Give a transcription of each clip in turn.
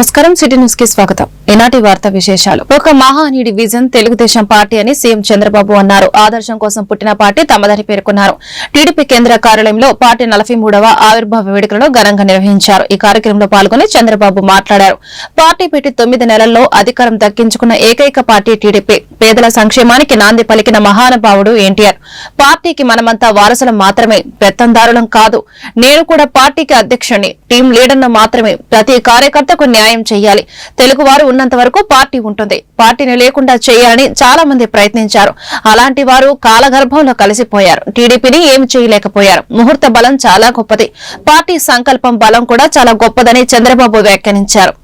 నమస్కారం city news కి స్వాగతం. ఈనాటి వార్తా విశేషాలు. ఒక మహానీయుడి విజన్ తెలుగుదేశం పార్టీ అని సీఎం చంద్రబాబు అన్నారు. ఆదర్శం కోసం పుట్టిన పార్టీ తమదని పేర్కొన్నారు. టీడీపీ కేంద్ర కార్యాలయంలో పార్టీ 43వ ఆవిర్భావ వేడుకలను ఘనంగా నిర్వహించారు. ఈ కార్యక్రమంలో పాల్గొని చంద్రబాబు మాట్లాడారు. పార్టీ పెట్టి 9 నెలల్లో అధికారం దక్కించుకున్న ఏకైక పార్టీ టీడీపీ. పేదల సంక్షేమానికి నాంది పలికిన మహానుభావుడు ఎన్టీఆర్. పార్టీకి మనమంతా వారసులం మాత్రమే, పెత్తందారులం కాదు. నేను కూడా పార్టీకి అధ్యక్షుడిని, టీం లీడర్ను మాత్రమే. ప్రతి కార్యకర్తకు న్యాయం చేయాలి. తెలుగువారు ఉన్నంత వరకు పార్టీ ఉంటుంది. పార్టీని లేకుండా చేయాలని చాలా మంది ప్రయత్నించారు. అలాంటి వారు కాలగర్భంలో కలిసిపోయారు. టీడీపీని ఏమి చేయలేకపోయారు. ముహూర్త బలం చాలా గొప్పది. పార్టీ సంకల్పం బలం కూడా చాలా గొప్పదని చంద్రబాబు వ్యాఖ్యానించారు.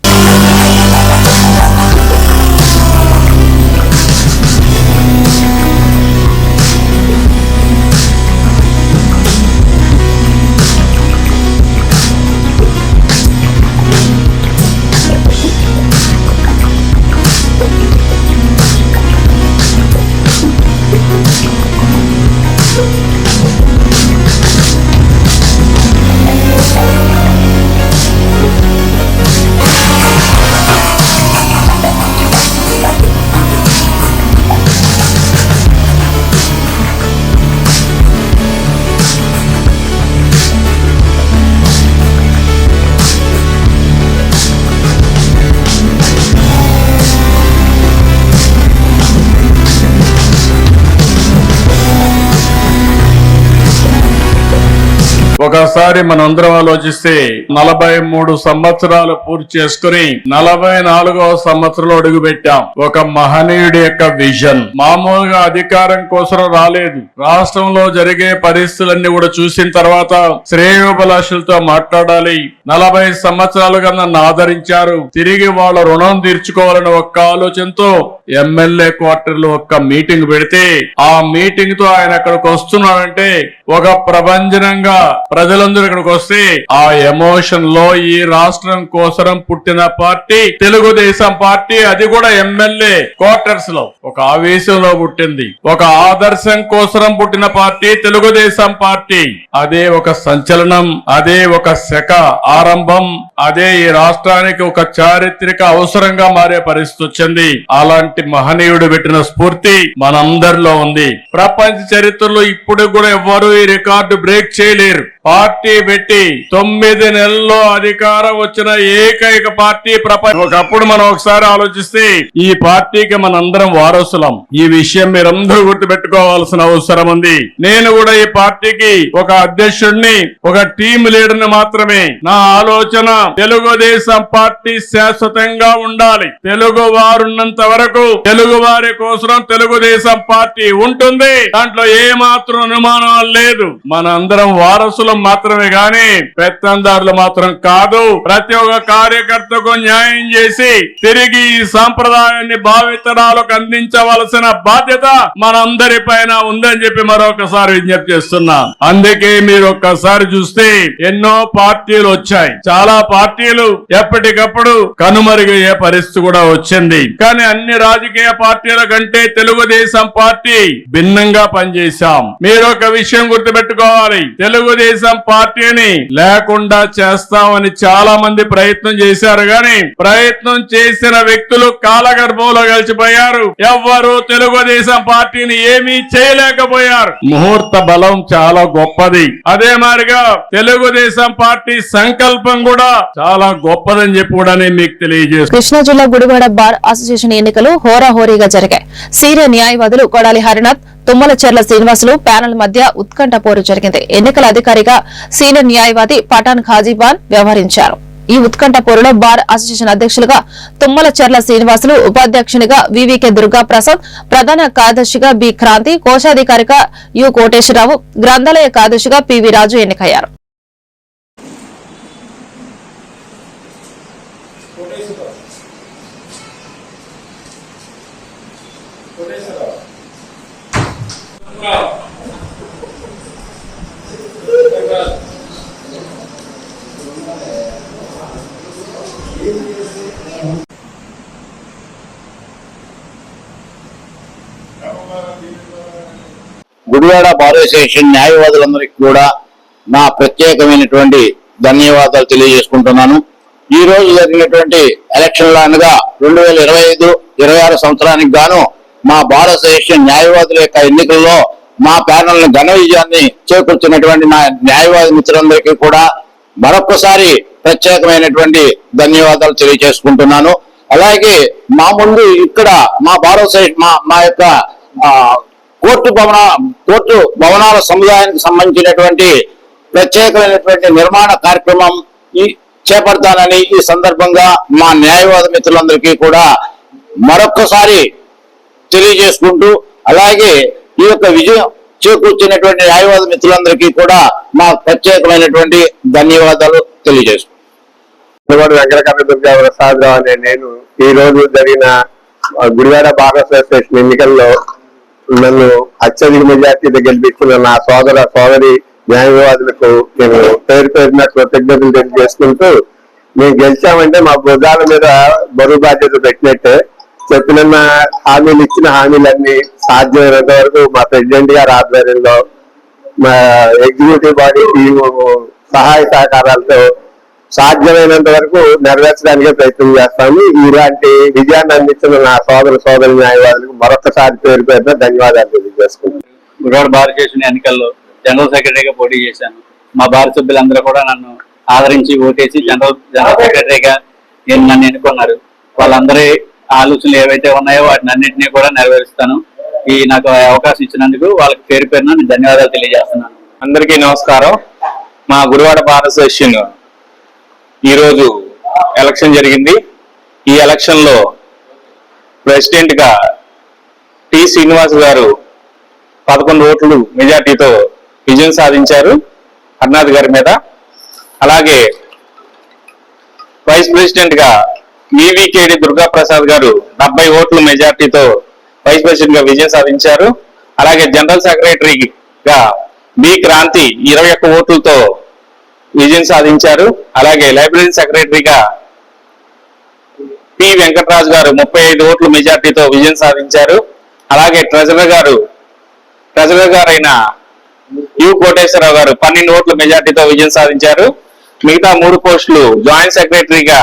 ఒకసారి మనందరం ఆలోచిస్తే 43 సంవత్సరాలు పూర్తి చేసుకుని 44వ సంవత్సరంలో అడుగు పెట్టాం. ఒక మహనీయుడి యొక్క విజన్ మామూలుగా అధికారం కోసం రాలేదు. రాష్ట్రంలో జరిగే పరిస్థితులన్నీ కూడా చూసిన తర్వాత శ్రేయోభిలాషులతో మాట్లాడాలి. 40 సంవత్సరాలుగా నన్ను ఆదరించారు, తిరిగి వాళ్ళ రుణం తీర్చుకోవాలని ఒక్క ఆలోచనతో ఎమ్మెల్యే క్వార్టర్లో ఒక్క మీటింగ్ పెడితే ఆ మీటింగ్ తో ఆయన అక్కడికి వస్తున్నాడంటే ఒక ప్రభంజనంగా ప్రజలందరూ ఇక్కడికి వస్తే ఆ ఎమోషన్ లో ఈ రాష్ట్రం కోసం పుట్టిన పార్టీ తెలుగుదేశం పార్టీ, అది కూడా ఎమ్మెల్యే క్వార్టర్స్ లో ఒక ఆవేశంలో పుట్టింది. ఒక ఆదర్శం కోసం పుట్టిన పార్టీ తెలుగుదేశం పార్టీ. అదే ఒక సంచలనం, అదే ఒక శక ఆరంభం, అదే ఈ రాష్ట్రానికి ఒక చారిత్రక అవసరంగా మారే పరిస్థితి వచ్చింది. అలాంటి మహనీయుడు పెట్టిన స్ఫూర్తి మనందరిలో ఉంది. ప్రపంచ చరిత్రలో ఇప్పుడు కూడా ఎవ్వరూ ఈ రికార్డు బ్రేక్ చేయలేరు. పార్టీ పెట్టి 9 నెలల్లో అధికారం వచ్చిన ఏకైక పార్టీ ప్రపంచం. ఒకప్పుడు మనం ఒకసారి ఆలోచిస్తే ఈ పార్టీకి మనందరం వారసులం. ఈ విషయం మీరందరూ గుర్తుపెట్టుకోవాల్సిన అవసరం ఉంది. నేను కూడా ఈ పార్టీకి ఒక అధ్యక్షుడిని, ఒక టీం లీడర్ ని మాత్రమే. నా ఆలోచన తెలుగుదేశం పార్టీ శాశ్వతంగా ఉండాలి. తెలుగు వారున్నంత వరకు తెలుగు వారి కోసం తెలుగుదేశం పార్టీ ఉంటుంది. దాంట్లో ఏ మాత్రం అనుమానం లేదు. మనందరం వారసులం మాత్రమే గాని పెత్తందారులు మాత్రం కాదు. ప్రతి ఒక్క కార్యకర్తకు న్యాయం చేసి తిరిగి ఈ సాంప్రదాయాన్ని భావితరాలకు అందించవలసిన బాధ్యత మనందరి పైన ఉందని చెప్పి మరొకసారి విజ్ఞప్తి చేస్తున్నా. అందుకే మీరు ఒక్కసారి చూస్తే ఎన్నో పార్టీలు వచ్చాయి. చాలా పార్టీలు ఎప్పటికప్పుడు కనుమరుగయ్యే పరిస్థితి కూడా వచ్చింది. కానీ అన్ని రాజకీయ పార్టీల కంటే తెలుగుదేశం పార్టీ భిన్నంగా పనిచేశాం. మీరు ఒక విషయం గుర్తుపెట్టుకోవాలి. తెలుగుదేశం పార్టీని లేకుండా చేస్తామని చాలా మంది ప్రయత్నం చేశారు. గాని ప్రయత్నం చేసిన వ్యక్తులు కాలగర్భంలో కలిసిపోయారు. ఎవ్వరూ తెలుగుదేశం పార్టీని ఏమీ చేయలేకపోయారు. ముహూర్త బలం చాలా గొప్పది. అదే మాదిరిగా తెలుగుదేశం పార్టీ సంకల్పం కూడా చాలా గొప్పదని చెప్పి కూడా మీకు తెలియజేస్తాను. కృష్ణా జిల్లా గుడివాడ బార్ అసోసియేషన్ ఎన్నికలు హోరాహోరీగా జరిగాయి. సీనియర్ న్యాయవాదులు కొడాలి హరినాథ్, తుమ్మలచెర్ల శ్రీనివాసులు ప్యానెల్ మధ్య ఉత్కంఠ పోరు జరిగింది. ఎన్నికల అధికారిగా సీనియర్ న్యాయవాది పఠాన్ ఖాజీబాన్ వ్యవహరించారు. ఈ ఉత్కంఠ పోరులో బార్ అసోసియేషన్ అధ్యక్షులుగా తుమ్మలచెర్ల శ్రీనివాసులు, ఉపాధ్యక్షునిగా వివికే దుర్గా ప్రసాద్, ప్రధాన కార్యదర్శిగా బి క్రాంతి, కోశాధికారిగా యు కోటేశ్వరరావు, గ్రంథాలయ కార్యదర్శిగా పివి రాజు ఎన్నికయ్యారు. గుడివాడ బార్ అసోసియేషన్ న్యాయవాదులందరికీ కూడా నా ప్రత్యేకమైనటువంటి ధన్యవాదాలు తెలియజేసుకుంటున్నాను. ఈ రోజు జరిగినటువంటి ఎలక్షన్లో అనగా 2025-26 సంవత్సరానికి గాను మా భారత అసోసియేషన్ న్యాయవాదుల యొక్క ఎన్నికల్లో మా ప్యానల్ ను ఘన విజయాన్ని చేకూర్చున్నటువంటి నా న్యాయవాది మిత్రులందరికీ కూడా మరొకసారి ప్రత్యేకమైనటువంటి ధన్యవాదాలు తెలియజేసుకుంటున్నాను. అలాగే మా ముందు ఇక్కడ మా భారత మా యొక్క కోర్టు భవనాల సముదాయానికి సంబంధించినటువంటి ప్రత్యేకమైనటువంటి నిర్మాణ కార్యక్రమం చేపడతానని ఈ సందర్భంగా మా న్యాయవాద మిత్రులందరికీ కూడా మరొక్కసారి తెలియజేసుకుంటూ, అలాగే ఈ యొక్క విజయం చేకూర్చినటువంటి న్యాయవాద మిత్రులందరికీ కూడా మా ప్రత్యేకమైనటువంటి ధన్యవాదాలు తెలియజేసుకుంటాం. వెంకటకృష్ణ ప్రసాదరావు అనే నేను ఈ రోజు జరిగిన గుడివాడ బార్ అసోసియేషన్ ఎన్నికల్లో నన్ను అత్యధిక మెజార్టీతో గెలిపించిన నా సోదరి న్యాయవాదులకు నేను పేరున కృతజ్ఞతలు తెలియజేసుకుంటూ, మేము గెలిచామంటే మా భుజాల మీద బరువు బాధ్యత పెట్టినట్టే. చెప్పిన హామీలు ఇచ్చిన హామీలన్నీ సాధ్యమైనంత వరకు మా ప్రెసిడెంట్ గారి ఆధ్వర్యంలో మా ఎగ్జిక్యూటివ్ బాడీ టీం సహాయ సహకారాలతో సాధ్యమైనంత వరకు నెరవేర్చడానికే ప్రయత్నం చేస్తాము. ఇలాంటి విజయాన్ని అందించిన నా సోదరి న్యాయవాదులకు మరొకసారి పేరున ధన్యవాదాలు తెలియజేసుకుంటున్నాను. గుడివాడ బార్ అసోసియేషన్ ఎన్నికల్లో జనరల్ సెక్రటరీగా పోటీ చేశాను. మా భారత సభ్యులందరూ కూడా నన్ను ఆదరించి ఓటేసి జనరల్ సెక్రటరీగా నన్ను ఎన్నుకున్నారు. వాళ్ళందరి ఆలోచనలు ఏవైతే ఉన్నాయో వాటిని అన్నింటినీ కూడా నెరవేరుస్తాను. నాకు అవకాశం ఇచ్చినందుకు వాళ్ళకి పేరున నేను ధన్యవాదాలు తెలియజేస్తున్నాను. అందరికీ నమస్కారం. మా గుడివాడ బార్ అసోసియేషన్ ఈరోజు ఎలక్షన్ జరిగింది. ఈ ఎలక్షన్ లో ప్రెసిడెంట్ గా టి శ్రీనివాస్ గారు 11 ఓట్లు మెజార్టీతో విజయం సాధించారు హర్నాథ్ గారి మీద. అలాగే వైస్ ప్రెసిడెంట్ గా వివికేడి దుర్గా ప్రసాద్ గారు 70 ఓట్ల మెజార్టీతో వైస్ ప్రెసిడెంట్ గా విజయం సాధించారు. అలాగే జనరల్ సెక్రటరీగా బి క్రాంతి 21 ఓట్లతో విజయం సాధించారు. అలాగే లైబ్రరీ సెక్రటరీగా పి వెంకటరాజు గారు 35 ఓట్ల మెజార్టీతో విజయం సాధించారు. అలాగే ట్రెజరర్ గారైన యు కోటేశ్వరరావు గారు 12 ఓట్ల మెజార్టీతో విజయం సాధించారు. మిగతా 3 పోస్టులు జాయింట్ సెక్రటరీగా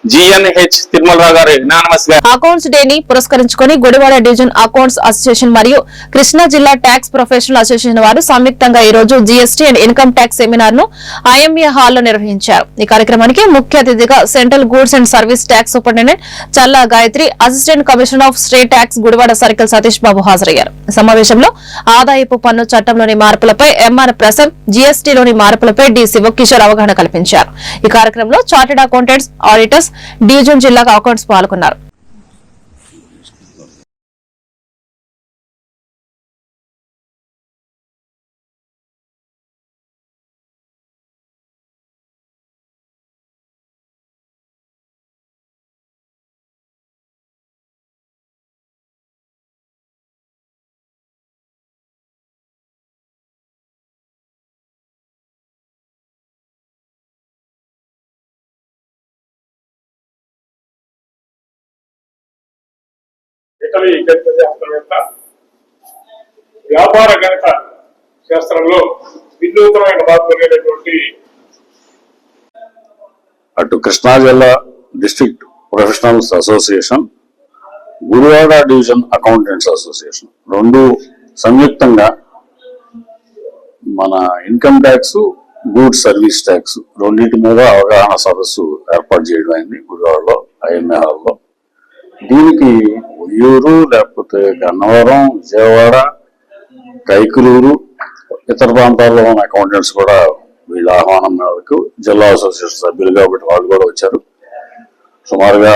GNH తిరుమలరావు గారు యునానిమస్ గా. అకౌంట్స్ డే ని పురస్కరించుకొని గుడివాడ డివిజన్ అకౌంట్స్ అసోసియేషన్ మరియు కృష్ణా జిల్లా ట్యాక్స్ ప్రొఫెషనల్ అసోసియేషన్ వారు సంయుక్తంగా ఈ రోజు GST and income tax seminar ను IMA హాల్లో నిర్వహించారు. ఈ కార్యక్రమానికి ముఖ్య అతిథిగా central goods and service tax superintendent Challa Gayatri, assistant commissioner of state tax Gudivada circle Satish Babu హాజరయ్యారు. సమావేశంలో ఆదాయపు పన్ను చట్టంలోని మార్పులపై MR ప్రసాద్, జీఎస్టీలోని మార్పులపై డి శివకిషోర్ అవగాహన కల్పించారు. ఈ కార్యక్రమంలో చార్టెడ్ అకౌంటెంట్స్, ఆడిటర్స్, డివిజన్ జిల్లా అకౌంట్స్ పాల్గొన్నారు. ఇటలీ గణిత శాస్త్రవేత్త, వ్యాపార గణిత శాస్త్రంలో వినూత్నమైన మార్పులైనటువంటి అటు కృష్ణా జిల్లా district professionals association, Gudivada division accountants association రెండు సంయుక్తంగా మన income tax, goods service tax రెండింటి మీద అవగాహన సదస్సు ఏర్పాటు చేయడం అయింది గుడివాడలో IMA హాల్లో. దీనికి ఉయ్యూరు, లేకపోతే గన్నవరం, విజయవాడ, కైకులూరు, ఇతర ప్రాంతాల్లో ఉన్న అకౌంటెంట్స్ కూడా వీళ్ళ ఆహ్వానం మేరకు జిల్లా అసోసియేషన్ సభ్యులు కాబట్టి వాళ్ళు కూడా వచ్చారు. సుమారుగా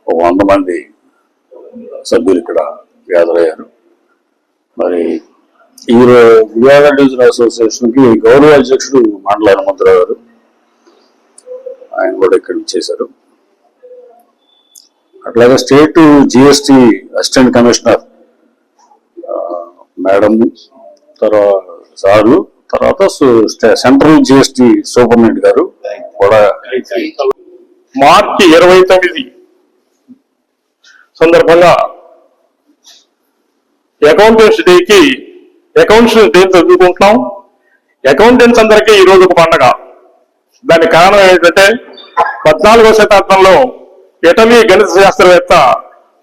100 మంది సభ్యులు ఇక్కడ గ్యాదర్ అయ్యారు. మరి ఈ గుడివాడ డివిజన్ అసోసియేషన్ కి గౌరవ అధ్యక్షుడు మండల హనుమంతరావు గారు, ఆయన కూడా ఇక్కడ చేశారు. అట్లాగే state GST assistant commissioner madam, తర్వాత సెంట్రల్ GST సూపరింటెండెంట్ గారు కూడా. మార్చి 29 సందర్భంగా అకౌంటెంట్స్ డేకి అకౌంట్స్ డే చదువుకుంటున్నాం. అకౌంటెంట్స్ అందరికీ ఈ రోజు ఒక పండగ. దానికి కారణం ఏంటంటే 14వ శతాబ్దంలో ఇటలీ గణిత శాస్త్రవేత్త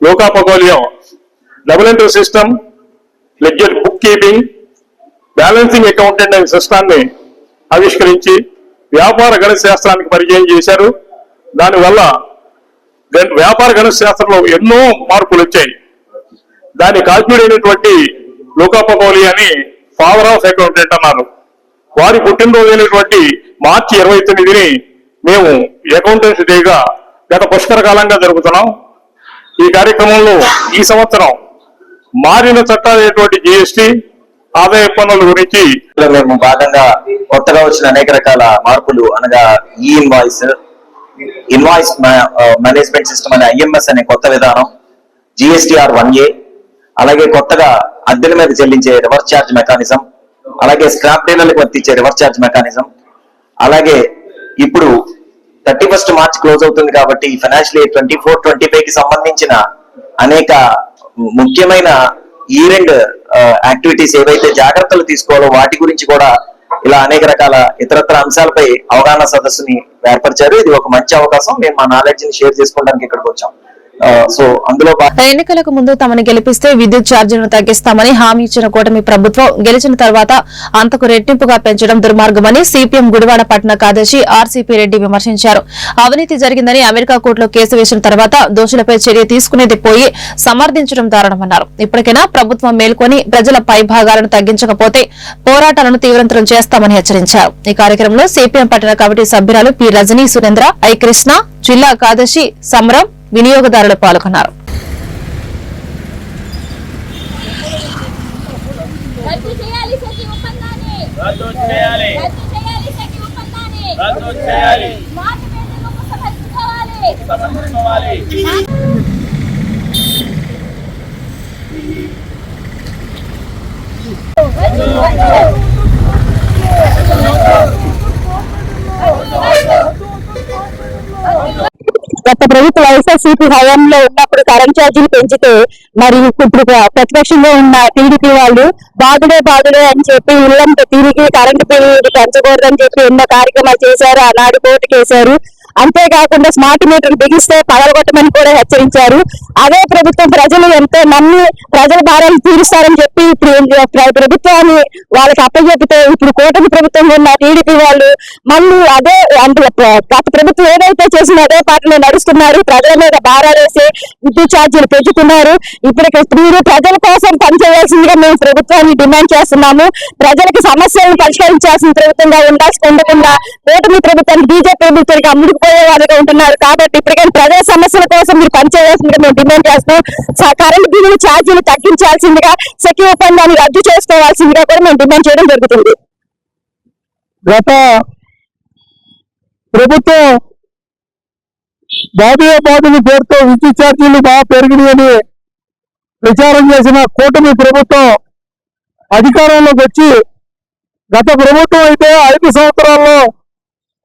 Luca Pacioli double entry system, ledger book keeping, balancing accountant అనే సిస్టాన్ని ఆవిష్కరించి వ్యాపార గణిత శాస్త్రానికి పరిచయం చేశారు. దానివల్ల వ్యాపార గణిత శాస్త్రంలో ఎన్నో మార్పులు వచ్చాయి. దాని కాల్పుడైనటువంటి లూకా పగోలియో అని ఫాదర్ ఆఫ్ అకౌంటెంట్ అన్నారు. వారి పుట్టినరోజు అయినటువంటి మార్చి 29ని మేము అకౌంటెన్స్ డేగా గత పుష్కర కాలంగా జరుగుతున్నాం. ఈ కార్యక్రమంలో ఈ సంవత్సరం మారిన చట్టాలైనటువంటి GST, ఆదాయ పన్నుల గురించి మేము భాగంగా కొత్తగా వచ్చిన అనేక రకాల మార్పులు అనగా ఇన్వాయిస్ మేనేజ్మెంట్ సిస్టమ్ అనే IMS అనే కొత్త విధానం, GSTR 1A, అలాగే కొత్తగా అద్దెల మీద చెల్లించే రివర్స్ ఛార్జ్ మెకానిజం, అలాగే స్క్రాప్ డీలర్లకు వర్తించే రివర్స్ ఛార్జ్ మెకానిజం, అలాగే ఇప్పుడు 31 మార్చ్ క్లోజ్ అవుతుంది కాబట్టి ఫైనాన్షియల్ ఇయర్ 24-25 కి సంబంధించిన అనేక ముఖ్యమైన ఈరెండ్ యాక్టివిటీస్ ఏవైతే జాగ్రత్తలు తీసుకోవాలో వాటి గురించి కూడా ఇలా అనేక రకాల ఇతరత్ర అంశాలపై అవగాహన సదస్సుని ఏర్పరిచారు. ఇది ఒక మంచి అవకాశం. మేము మా నాలెడ్జ్ ని షేర్ చేసుకోవడానికి ఇక్కడికి వచ్చాం. సో అందులో ఎన్నికలకు ముందు తమను గెలిపిస్తే విద్యుత్ ఛార్జీలను తగ్గిస్తామని హామీ ఇచ్చిన కూటమి ప్రభుత్వం గెలిచిన తర్వాత అంతకు రెట్టింపుగా పెంచడం దుర్మార్గమని CPM గుడివాడ పట్టణ కార్యదర్శి RCP రెడ్డి విమర్శించారు. అవినీతి జరిగిందని అమెరికా కోర్టులో కేసు వేసిన తర్వాత దోషులపై చర్య తీసుకునేది పోయి సమర్థించడం దారుణమన్నారు. ఇప్పటికైనా ప్రభుత్వం మేల్కొని ప్రజల పైభాగాలను తగ్గించకపోతే పోరాటాలను తీవ్రతరం చేస్తామని హెచ్చరించారు. ఈ కార్యక్రమంలో CPM పట్టణ కమిటీ సభ్యురాలు P రజనీ, సురేంద్ర, I కృష్ణ, జిల్లా కార్యదర్శి సమరం, వినియోగదారులు పాల్గొన్నారు. గత ప్రభుత్వ వైఎస్ఆర్సీపీ హయాంలో ఉన్నప్పుడు కరెంట్ ఛార్జీలు పెంచితే మరి ఇప్పుడు ప్రతిపక్షంలో ఉన్న టీడీపీ వాళ్ళు బాధుడే అని చెప్పి ఇళ్లంతా తిరిగి కరెంటు బిల్లు పెంచకూడదని చెప్పి ఎన్నో కార్యక్రమాలు చేశారు. ఆనాడు కోర్టుకు వేశారు. అంతేకాకుండా స్మార్ట్ మీటర్లు బిగిస్తే పగలగొట్టమని కూడా హెచ్చరించారు. అదే ప్రభుత్వం ప్రజలు ఎంతో నమ్మి ప్రజల భారాలు తీరుస్తారని చెప్పి ఇప్పుడు ప్రభుత్వాన్ని వాళ్ళకి అప్పచెప్పితే ఇప్పుడు కూటమి ప్రభుత్వం ఉన్న టీడీపీ వాళ్ళు మళ్ళీ అదే గత ప్రభుత్వం ఏదైతే చేసిందో అదే పాటలో నడుస్తున్నారు. ప్రజల మీద భారాలేసి విద్యుత్ ఛార్జీలు పెంచుతున్నారు. ఇప్పటికి మీరు ప్రజల కోసం పనిచేయాల్సిందిగా మేము ప్రభుత్వాన్ని డిమాండ్ చేస్తున్నాము. ప్రజలకి సమస్యలను పరిష్కరించాల్సిన ప్రభుత్వంగా ఉండకుండా కూటమి ప్రభుత్వానికి బీజేపీ ప్రభుత్వానికి అమ్ముడుకుపోయే వాళ్ళుగా ఉంటున్నారు. కాబట్టి ఇప్పటికైనా ప్రజా సమస్యల కోసం మీరు పనిచేయాల్సిందిగా మేము డిమాండ్ చేస్తున్నాం. కరెంట్ బిల్లుల ఛార్జీలు తగ్గించాల్సిందిగా, సెక్యూ ఒప్పందాన్ని రద్దు చేసుకోవాల్సిందిగా కూడా మేము డిమాండ్ చేయడం జరుగుతుంది. గత ప్రభుత్వం బాధుని పేరుతో విద్యుత్ ఛార్జీలు బాగా పెరిగినాయని ప్రచారం చేసిన కూటమి ప్రభుత్వం అధికారంలోకి వచ్చి గత ప్రభుత్వం అయితే 5 సంవత్సరాల్లో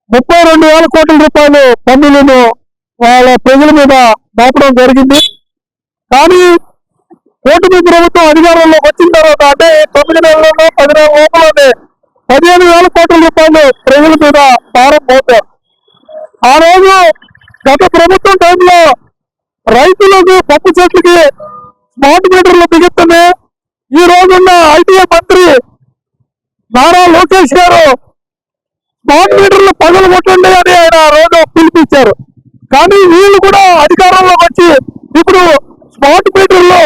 32,000 కోట్ల రూపాయలు పన్నులను వాళ్ళ ప్రజల మీద మోపడం జరిగింది. కానీ కూటమి ప్రభుత్వం అధికారంలోకి వచ్చిన తర్వాత అంటే 9 నెలల్లో 10 నెలల లోపలనే 15,000 కోట్ల రూపాయలు ప్రజల మీద భారం మోపారు. ఆ రోజు గత ప్రభుత్వం టైంలో రైతులకు పప్పు చెట్లకి స్మార్ట్ మీటర్లు బిగిస్తున్నాయి. ఈ రోజున్న ITA మంత్రి నారా లోకేష్ గారు స్మార్ట్ మీటర్లు పగలగొట్టండి అని ఆయన ఆ రోజు పిలిపించారు. కానీ వీళ్ళు కూడా అధికారంలోకి వచ్చి ఇప్పుడు స్మార్ట్ మీటర్లు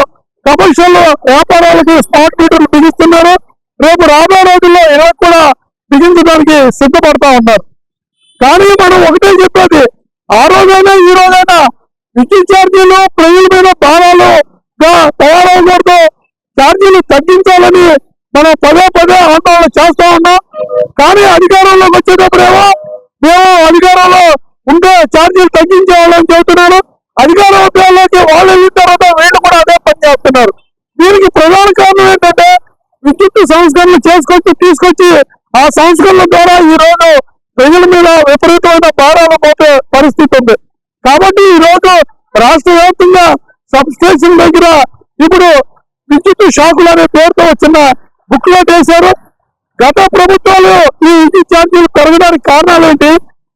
కమర్షియల్ వ్యాపారాలకి స్మార్ట్ మీటర్లు బిగిస్తున్నారు. రేపు రాబోయే రోజుల్లో ఇలా కూడా బిగించడానికి సిద్ధపడతా ఉన్నారు. కానీ మనం ఒకటే చెప్పేది, ఆ రోజైనా ఈ రోజైనా విద్యుత్ ఛార్జీలు ప్రజల మీద భారాలుగా తయారవకూడదు, ఛార్జీలు తగ్గించాలని మనం పదే ఆందోళన చేస్తా ఉన్నాం. కానీ అధికారంలోకి వచ్చేటప్పుడేమో మేము అధికారంలో ఉంటే ఛార్జీలు తగ్గించేవాళ్ళని చెబుతున్నారు. అధికార ఉద్యోగాల్లోకి వాళ్ళు వెళ్ళిన తర్వాత వీళ్ళు కూడా అదే పని చేస్తున్నారు. దీనికి ప్రధాన కారణం ఏంటంటే విద్యుత్ సంస్కరణలు తీసుకొచ్చి ఆ సంస్కరణల ద్వారా ఈ రోజు ప్రజల మీద విపరీతమైన భారాలు మోపే పరిస్థితి ఉంది. కాబట్టి ఈ రోజు రాష్ట్ర వ్యాప్తంగా సబ్ స్టేషన్ దగ్గర ఇప్పుడు విద్యుత్ షాకులు అనే పేరుతో వచ్చిన బుక్లెట్ వేశారు. గత ప్రభుత్వాలు ఈ విద్యుత్ ఛార్జీలు పెరగడానికి కారణాలు ఏంటి?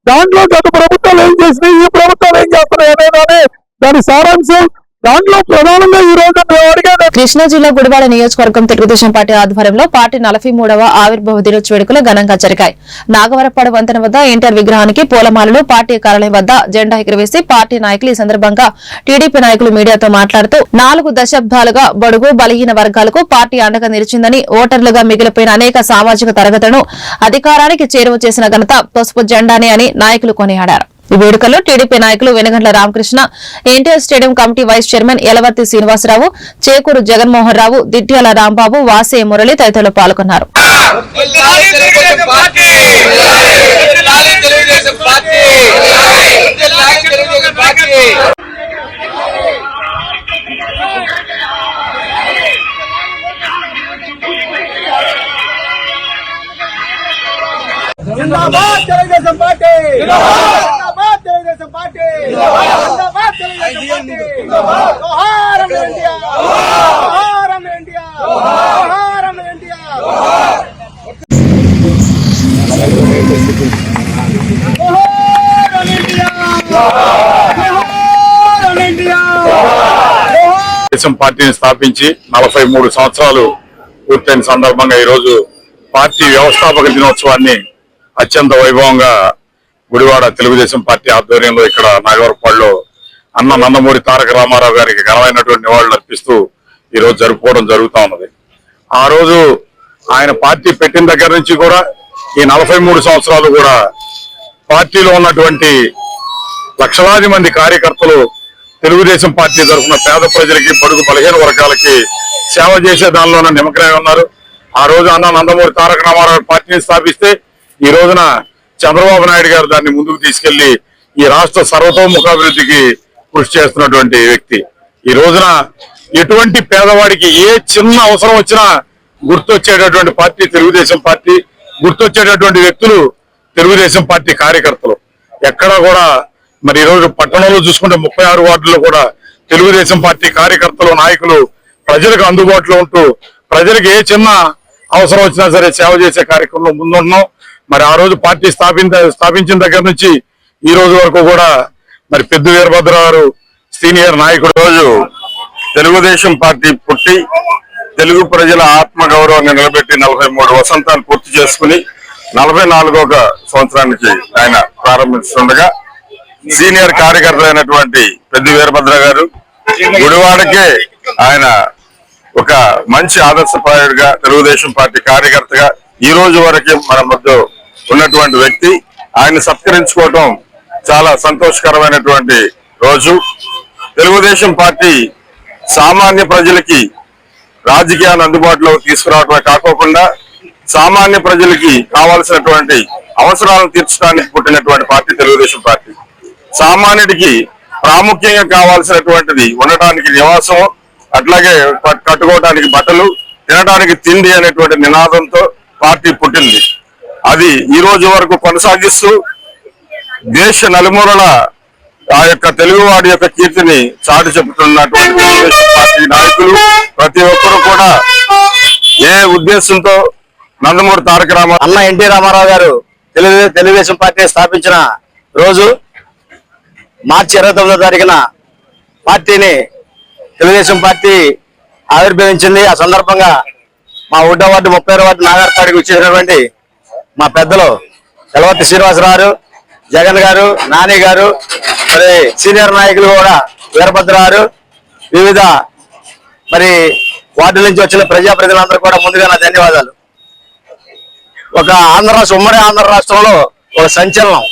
దాంట్లో గత ప్రభుత్వాలు ఏం చేసినాయి, ఈ ప్రభుత్వాలు ఏం చేస్తున్నాయి అనేదాన్ని దాని సారాంశం. దాంట్లో ప్రధానంగా ఈ రోజు అడిగాను. కృష్ణా జిల్లా గుడివాడ నియోజకవర్గం తెలుగుదేశం పార్టీ ఆధ్వర్యంలో పార్టీ 43వ ఆవిర్భావ దినోత్సవ వేడుకలు ఘనంగా జరిగాయి. నాగవరపాడు వంతెన వద్ద ఎన్టీఆర్ విగ్రహానికి పూలమాలలు, పార్టీ కార్యాలయం వద్ద జెండా ఎగురవేసి పార్టీ నాయకులు ఈ సందర్భంగా టీడీపీ నాయకులు మీడియాతో మాట్లాడుతూ 4 దశాబ్దాలుగా బడుగు బలహీన వర్గాలకు పార్టీ అండగా నిలిచిందని, ఓటర్లుగా మిగిలిపోయిన అనేక సామాజిక తరగతులను అధికారానికి చేరువ చేసిన ఘనత పసుపు జెండానే అని నాయకులు కొనియాడారు. ఈ వేడుకల్లో టీడీపీ నాయకులు Venagandla Ramakrishna, NTR stadium committee vice chairman Yalavarthi Srinivasarao, Chekuru Jaganmohan Rao, Dityala Rambabu, Vase Murali తదితరులు పాల్గొన్నారు. జిందాబాద్ తెలుగుదేశం పార్టీ, జిందాబాద్ తెలుగుదేశం పార్టీ, జిందాబాద్ తెలుగుదేశం పార్టీ, జోహార్ ఇండియా, జోహార్ ఇండియా, జోహార్ ఇండియా. తెలుగుదేశం పార్టీని స్థాపించి 43 సంవత్సరాలు పూర్తయిన సందర్భంగా ఈ రోజు పార్టీ వ్యవస్థాపక దినోత్సవాన్ని అత్యంత వైభవంగా గుడివాడ తెలుగుదేశం పార్టీ ఆధ్వర్యంలో ఇక్కడ నాగవరపాడులో అన్న నందమూరి తారక రామారావు గారికి ఘనమైనటువంటి నివాళులు అర్పిస్తూ ఈ రోజు జరుపుకోవడం జరుగుతా ఉన్నది. ఆ రోజు ఆయన పార్టీ పెట్టిన దగ్గర నుంచి కూడా ఈ 43 సంవత్సరాలు కూడా పార్టీలో ఉన్నటువంటి లక్షలాది మంది కార్యకర్తలు తెలుగుదేశం పార్టీ తరఫున పేద ప్రజలకి, బడుగు బలహీన వర్గాలకి సేవ చేసే దానిలోనే నిమగ్నమై ఉన్నారు. ఆ రోజు అన్న నందమూరి తారక రామారావు పార్టీని స్థాపిస్తే ఈ రోజున చంద్రబాబు నాయుడు గారు దాన్ని ముందుకు తీసుకెళ్లి ఈ రాష్ట్ర సర్వతోముఖాభివృద్ధికి కృషి చేస్తున్నటువంటి వ్యక్తి. ఈ రోజున ఎటువంటి పేదవాడికి ఏ చిన్న అవసరం వచ్చినా గుర్తొచ్చేటటువంటి పార్టీ తెలుగుదేశం పార్టీ, గుర్తొచ్చేటటువంటి వ్యక్తులు తెలుగుదేశం పార్టీ కార్యకర్తలు. ఎక్కడా కూడా మరి ఈ రోజు పట్టణంలో చూసుకుంటే 36 వార్డుల్లో కూడా తెలుగుదేశం పార్టీ కార్యకర్తలు, నాయకులు ప్రజలకు అందుబాటులో ఉంటూ ప్రజలకు ఏ చిన్న అవసరం వచ్చినా సరే సేవ చేసే కార్యక్రమంలో ముందుంటున్నాం. మరి ఆ రోజు పార్టీ స్థాపించిన దగ్గర నుంచి ఈ రోజు వరకు కూడా మరి పెద్ద వీరభద్ర గారు సీనియర్ నాయకుడు. రోజు తెలుగుదేశం పార్టీ పుట్టి తెలుగు ప్రజల ఆత్మ గౌరవాన్ని నిలబెట్టి 43 వసంతాలు పూర్తి చేసుకుని 44వ సంవత్సరానికి ఆయన ప్రారంభిస్తుండగా సీనియర్ కార్యకర్త అయినటువంటి పెద్ద వీరభద్ర గారు గుడివాడకే ఆయన ఒక మంచి ఆదర్శప్రాయుడిగా, తెలుగుదేశం పార్టీ కార్యకర్తగా ఈ రోజు వరకు మన మధ్య ఉన్నటువంటి వ్యక్తి. ఆయన సత్కరించుకోవటం చాలా సంతోషకరమైనటువంటి రోజు. తెలుగుదేశం పార్టీ సామాన్య ప్రజలకి రాజకీయాన్ని అందుబాటులో తీసుకురావడమే కాకోకుండా సామాన్య ప్రజలకి కావాల్సినటువంటి అవసరాలను తీర్చడానికి పుట్టినటువంటి పార్టీ తెలుగుదేశం పార్టీ. సామాన్యుడికి ప్రాముఖ్యంగా కావాల్సినటువంటిది ఉండటానికి నివాసం, అట్లాగే కట్టుకోవడానికి బట్టలు, తినడానికి తిండి అనేటువంటి నినాదంతో పార్టీ పుట్టింది. అది ఈ రోజు వరకు కొనసాగిస్తూ దేశ నలుమూలల ఆ యొక్క తెలుగువాడి యొక్క కీర్తిని చాటి చెబుతున్నటువంటి తెలుగుదేశం పార్టీ నాయకులు ప్రతి ఒక్కరూ కూడా ఏ ఉద్దేశంతో నందమూరి తారక రామారావు అన్న ఎన్టీ రామారావు గారు తెలుగుదేశం పార్టీ స్థాపించిన రోజు మార్చి 29వ తారీఖున పార్టీని తెలుగుదేశం పార్టీ ఆవిర్భవించింది. ఆ సందర్భంగా మా ఉడ్డ వార్డు 30వ వార్డు నాగర్పాడికి వచ్చేసినటువంటి మా పెద్దలు యలవర్తి శ్రీనివాసరావు, జగన్ గారు, నాని గారు, మరి సీనియర్ నాయకులు కూడా వీరభద్ర గారు, వివిధ మరి వార్డుల నుంచి వచ్చిన ప్రజాప్రతినిధులందరూ కూడా ముందుగా నా ధన్యవాదాలు. ఒక ఉమ్మడి ఆంధ్ర రాష్ట్రంలో ఒక సంచలనం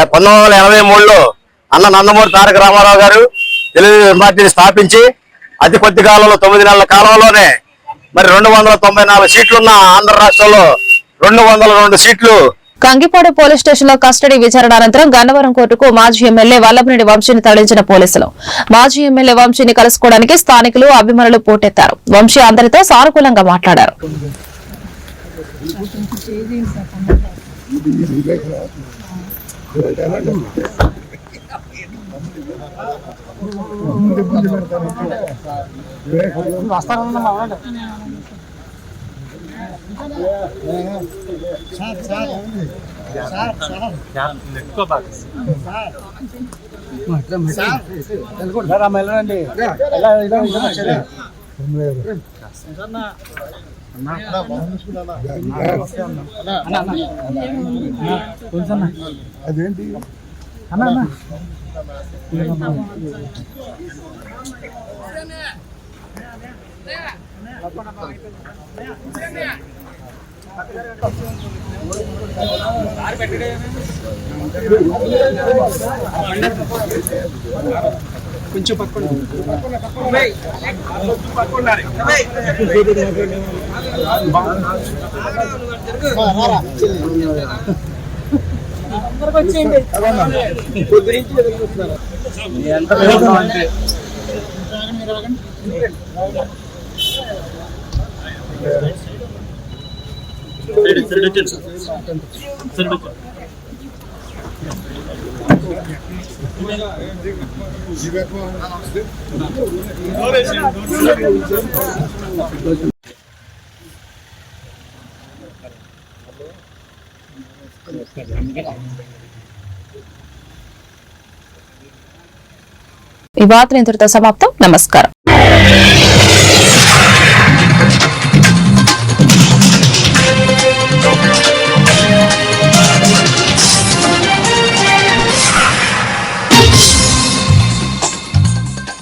1983లో అన్న నందమూరి తారక రామారావు గారు తెలుగుదేశం పార్టీని స్థాపించి అతి కొద్ది కాలంలో 9 నెలల కాలంలోనే మరి 294 సీట్లున్న ఆంధ్ర రాష్ట్రంలో 202 సీట్లు. కంగిపాడు పోలీస్ స్టేషన్ లో కస్టడీ విచారణ అనంతరం గన్నవరం కోర్టుకు మాజీ ఎమ్మెల్యే వల్లభనేని వంశీని తరలించిన పోలీసులు. మాజీ ఎమ్మెల్యే వంశీని కలుసుకోవడానికి స్థానికులు, అభిమానులు పోటెత్తారు. వంశీ అందరితో సానుకూలంగా మాట్లాడారు. అదేంటి కొంచెం పక్కన ఈ వార్తలు ఇంతటితో సమాప్తం. నమస్కారం.